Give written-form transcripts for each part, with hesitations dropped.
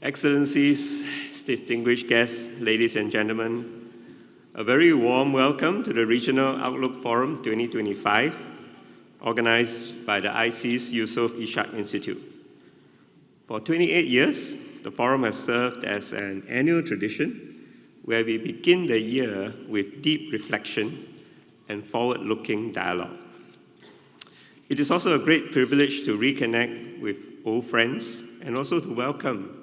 Excellencies, distinguished guests, ladies and gentlemen, a very warm welcome to the Regional Outlook Forum 2025, organized by the ISEAS Yusof Ishak Institute. For 28 years, the forum has served as an annual tradition where we begin the year with deep reflection and forward-looking dialogue. It is also a great privilege to reconnect with old friends and also to welcome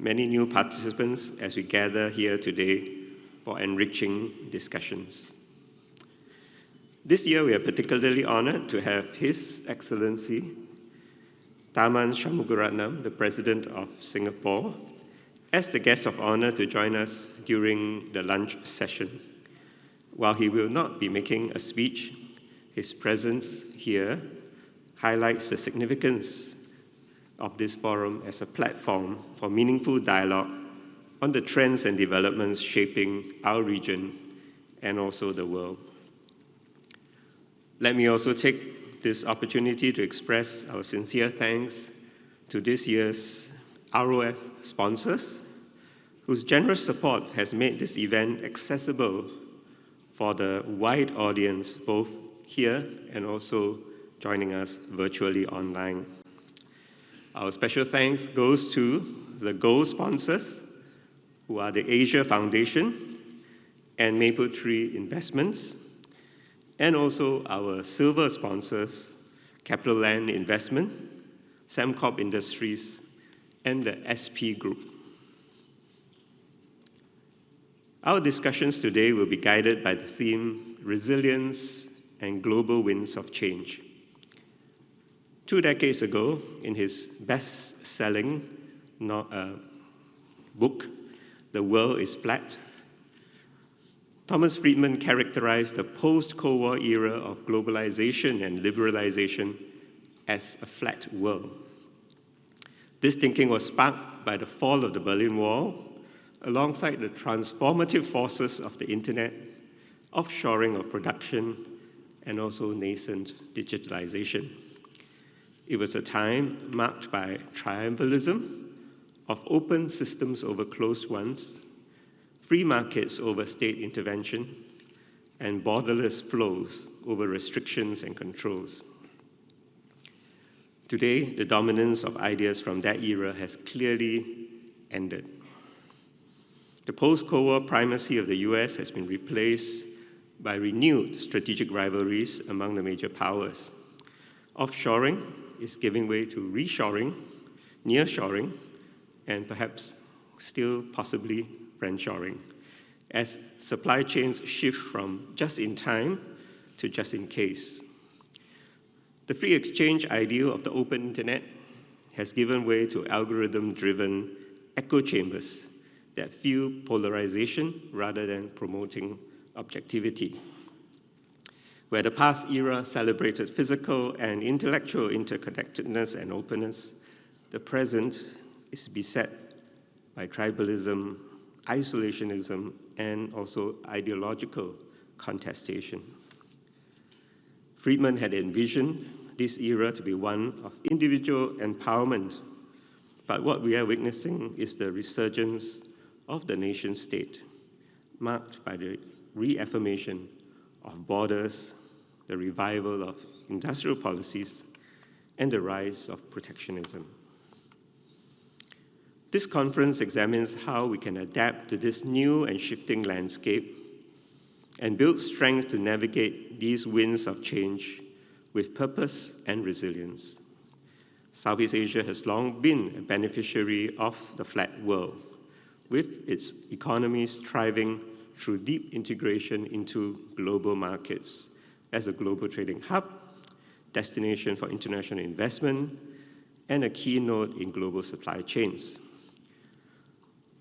many new participants as we gather here today for enriching discussions. This year, we are particularly honored to have His Excellency Tharman Shanmugaratnam, the President of Singapore, as the guest of honor to join us during the lunch session. While he will not be making a speech, his presence here highlights the significance of this forum as a platform for meaningful dialogue on the trends and developments shaping our region and also the world. Let me also take this opportunity to express our sincere thanks to this year's ROF sponsors, whose generous support has made this event accessible for the wide audience, both here and also joining us virtually online. Our special thanks goes to the gold sponsors, who are the Asia Foundation and Maple Tree Investments, and also our silver sponsors, Capital Land Investment, Sembcorp Industries, and the SP Group. Our discussions today will be guided by the theme, Resilience and Global Winds of Change. 2 decades ago, in his best-selling book, The World is Flat, Thomas Friedman characterized the post-Cold War era of globalization and liberalization as a flat world. This thinking was sparked by the fall of the Berlin Wall, alongside the transformative forces of the internet, offshoring of production, and also nascent digitalization. It was a time marked by triumphalism of open systems over closed ones, free markets over state intervention, and borderless flows over restrictions and controls. Today, the dominance of ideas from that era has clearly ended. The post-Cold War primacy of the US has been replaced by renewed strategic rivalries among the major powers. Offshoring is giving way to reshoring, nearshoring, and perhaps still possibly friendshoring, as supply chains shift from just-in-time to just-in-case. The free exchange ideal of the open internet has given way to algorithm-driven echo chambers that fuel polarization rather than promoting objectivity. Where the past era celebrated physical and intellectual interconnectedness and openness, the present is beset by tribalism, isolationism, and also ideological contestation. Friedman had envisioned this era to be one of individual empowerment, but what we are witnessing is the resurgence of the nation state, marked by the reaffirmation of borders, the revival of industrial policies, and the rise of protectionism. This conference examines how we can adapt to this new and shifting landscape and build strength to navigate these winds of change with purpose and resilience. Southeast Asia has long been a beneficiary of the flat world, with its economies thriving through deep integration into global markets as a global trading hub, destination for international investment, and a key node in global supply chains.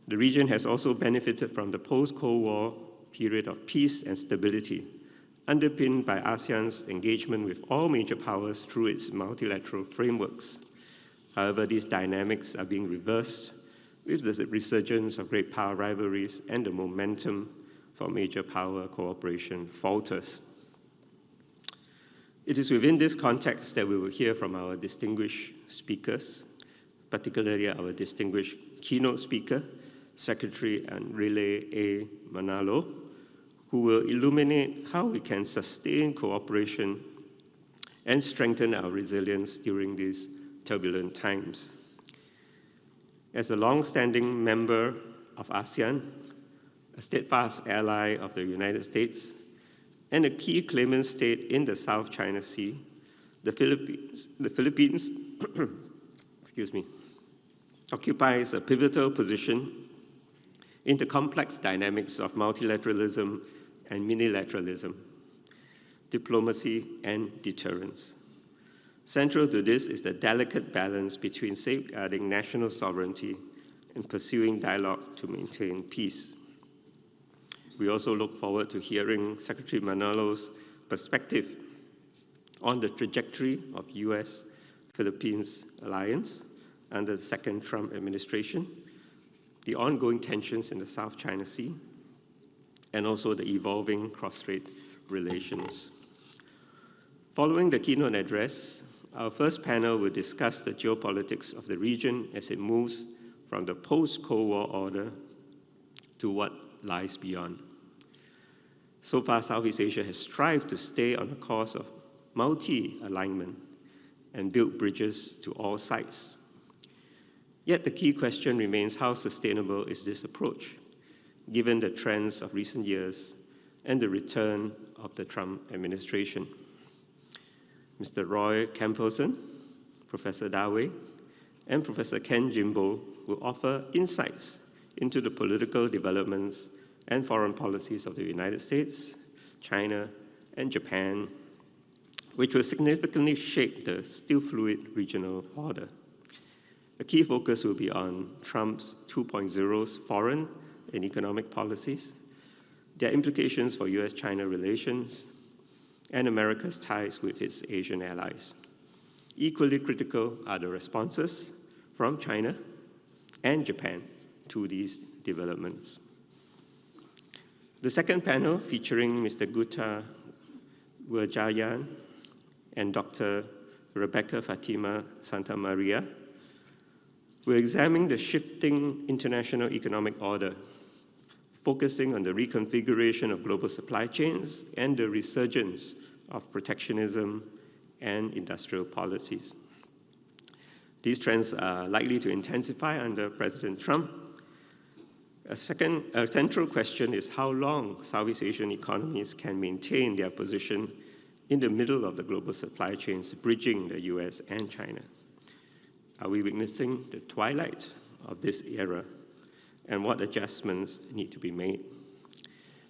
The region has also benefited from the post-Cold War period of peace and stability, underpinned by ASEAN's engagement with all major powers through its multilateral frameworks. However, these dynamics are being reversed with the resurgence of great power rivalries and the momentum for major power cooperation falters. It is within this context that we will hear from our distinguished speakers, particularly our distinguished keynote speaker, Secretary Enrile A. Manalo, who will illuminate how we can sustain cooperation and strengthen our resilience during these turbulent times. As a long-standing member of ASEAN, a steadfast ally of the United States, and a key claimant state in the South China Sea, the Philippines excuse me, occupies a pivotal position in the complex dynamics of multilateralism and unilateralism, diplomacy, and deterrence. Central to this is the delicate balance between safeguarding national sovereignty and pursuing dialogue to maintain peace. We also look forward to hearing Secretary Manalo's perspective on the trajectory of US-Philippines alliance under the second Trump administration, the ongoing tensions in the South China Sea, and also the evolving cross-strait relations. Following the keynote address, our first panel will discuss the geopolitics of the region as it moves from the post-Cold War order to what lies beyond. So far, Southeast Asia has strived to stay on a course of multi-alignment and build bridges to all sides. Yet the key question remains, how sustainable is this approach, given the trends of recent years and the return of the Trump administration? Mr. Roy Campbellson, Professor Dawei, and Professor Ken Jimbo will offer insights into the political developments and foreign policies of the United States, China, and Japan, which will significantly shape the still fluid regional order. A key focus will be on Trump's 2.0's foreign and economic policies, their implications for US-China relations, and America's ties with its Asian allies. Equally critical are the responses from China and Japan to these developments. The second panel, featuring Mr. Gutta Wirjayan and Dr. Rebecca Fatima Santamaria, will examine the shifting international economic order, focusing on the reconfiguration of global supply chains and the resurgence of protectionism and industrial policies. These trends are likely to intensify under President Trump. A central question is how long Southeast Asian economies can maintain their position in the middle of the global supply chains, bridging the US and China. Are we witnessing the twilight of this era, and what adjustments need to be made?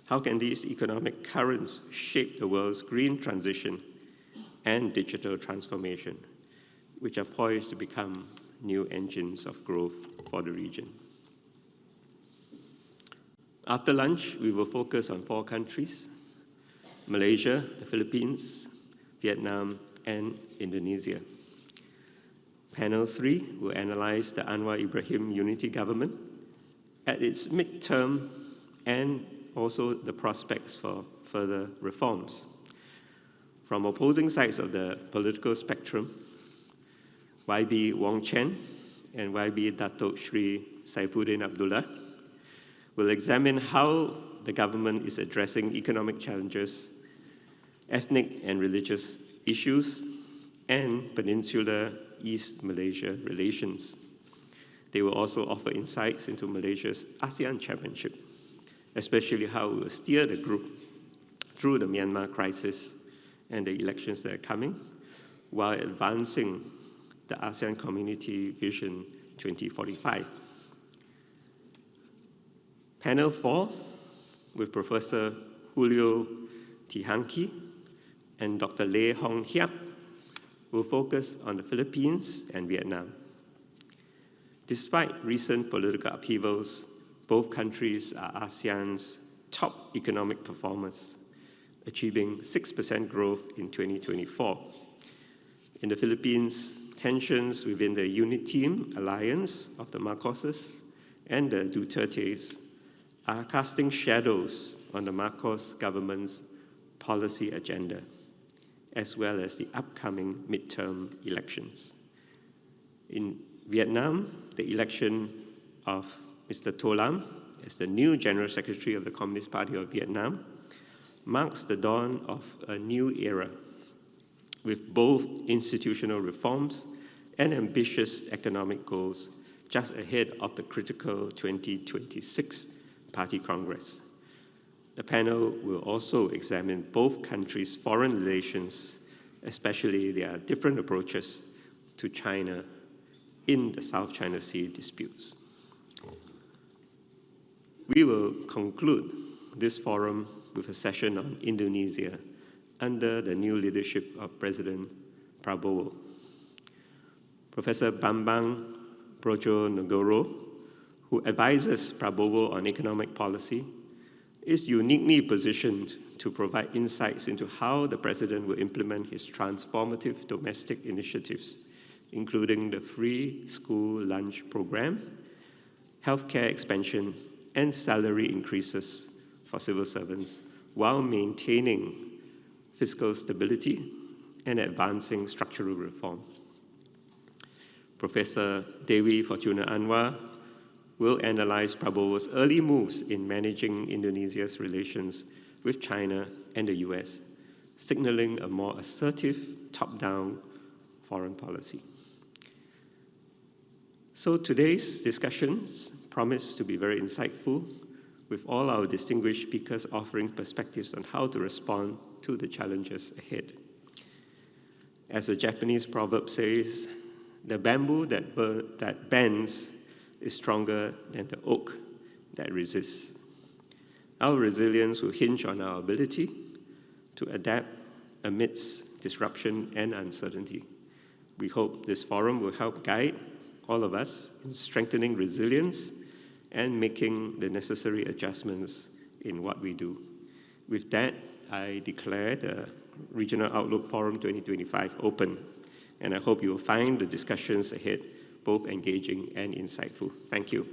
How can these economic currents shape the world's green transition and digital transformation, which are poised to become new engines of growth for the region? After lunch, we will focus on 4 countries: Malaysia, the Philippines, Vietnam, and Indonesia. Panel 3 will analyze the Anwar Ibrahim unity government at its midterm and also the prospects for further reforms. From opposing sides of the political spectrum, YB Wong Chen and YB Datuk Sri Saifuddin Abdullah will examine how the government is addressing economic challenges, ethnic and religious issues, and peninsular East Malaysia relations. They will also offer insights into Malaysia's ASEAN chairmanship, especially how we will steer the group through the Myanmar crisis and the elections that are coming, while advancing the ASEAN Community Vision 2045. Panel 4, with Professor Julio Tihanki and Dr. Lê Hong Hiap, will focus on the Philippines and Vietnam. Despite recent political upheavals, both countries are ASEAN's top economic performers, achieving 6% growth in 2024. In the Philippines, tensions within the UNITEAM alliance of the Marcoses and the Dutertes are casting shadows on the Marcos government's policy agenda, as well as the upcoming midterm elections. In Vietnam, the election of Mr. To Lam as the new General Secretary of the Communist Party of Vietnam marks the dawn of a new era, with both institutional reforms and ambitious economic goals just ahead of the critical 2026 Party Congress. The panel will also examine both countries' foreign relations, especially their different approaches to China in the South China Sea disputes. We will conclude this forum with a session on Indonesia under the new leadership of President Prabowo. Professor Bambang Brojonegoro, who advises Prabowo on economic policy, is uniquely positioned to provide insights into how the president will implement his transformative domestic initiatives, including the free school lunch program, healthcare expansion, and salary increases for civil servants, while maintaining fiscal stability and advancing structural reform. Professor Dewi Fortuna Anwar will analyze Prabowo's early moves in managing Indonesia's relations with China and the US, signaling a more assertive, top-down foreign policy. So today's discussions promise to be very insightful, with all our distinguished speakers offering perspectives on how to respond to the challenges ahead. As the Japanese proverb says, the bamboo that bends is stronger than the oak that resists. Our resilience will hinge on our ability to adapt amidst disruption and uncertainty. We hope this forum will help guide all of us in strengthening resilience and making the necessary adjustments in what we do. With that, I declare the Regional Outlook Forum 2025 open, and I hope you will find the discussions ahead both engaging and insightful. Thank you.